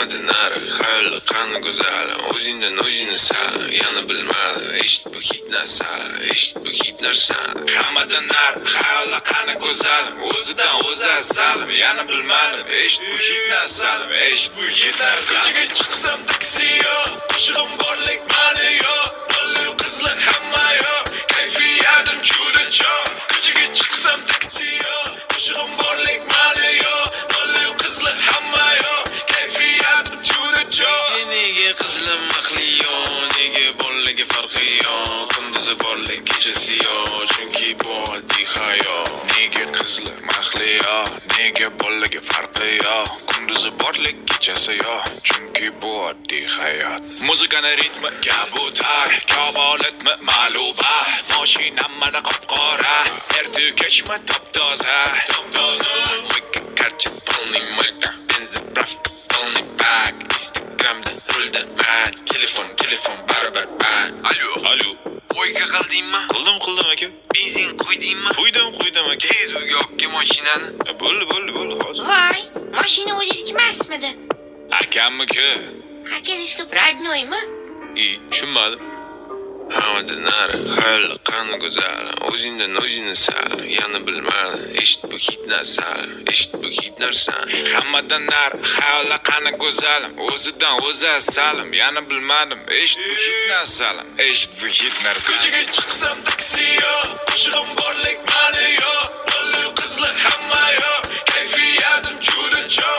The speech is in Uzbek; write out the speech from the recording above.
hammadan nari xayoli qani go'zal, o'zingdan o'zingni sal, yana bilmadim, eshit bu hit narsani, eshit bu hit narsani. Hammadan nari xayoli qani go'zal, o'zidan o'zi asalim, yana bilmadim, eshit bu hit narsani, eshit bu hit narsani. Ko'chaga chiqsam taksi yo'q, qo'shig'im borlik mani yo'q, bola qizlar hamma yo'q, kayfiyatim juda jo'q. Ko'chaga chiqsam taksi yo'q, qo'shig'im borlik mani yo'q, bola qizlar hamma yo'q, kayfiyatim juda jo'q. Nega qizlar maxli yo'q, nega bolaga farqi yo'q, kunduzi borlik kechasi yo'q, chunki bu oddiy hayot. Nega qizlar maxli yo'q, nega bolaga farqi yo'q, kunduzi borlik kechasi yo'q, chunki bu oddiy hayot. Muzikani ritmi kabutar, kabolatmi ma'luba, mashinam mana qop-qora, erta kechma top-toza. Karcha polniy moyka, benzin praf, polniy bag, Instagramda rulda man, telefon baribir man. Alo, o'yga qildingmi? Qildim aka. Benzin quydingmi? Quydim aka. Tez uyga olib kel mashinani. Bo'ldi, hozir. Voy, mashina o'zingizniki emasmidi? Akamniki. Akangiz ko'p radnoymi? Tushunmadim. Hammadan nari xayoli qani go'zal, o'zingdan o'zingni sal, yana bilmadim, eshit bu hit narsani, eshit bu hit narsani. Hammadan nari xayoli qani go'zal, o'zidan o'zi asalim, yana bilmadim, eshit bu hit narsani, eshit bu hit narsani. Ko'chaga chiqsam taksi yo'q, qo'shig'im borlik mani yo'q, bola qizlar hamma yo'q, kayfiyat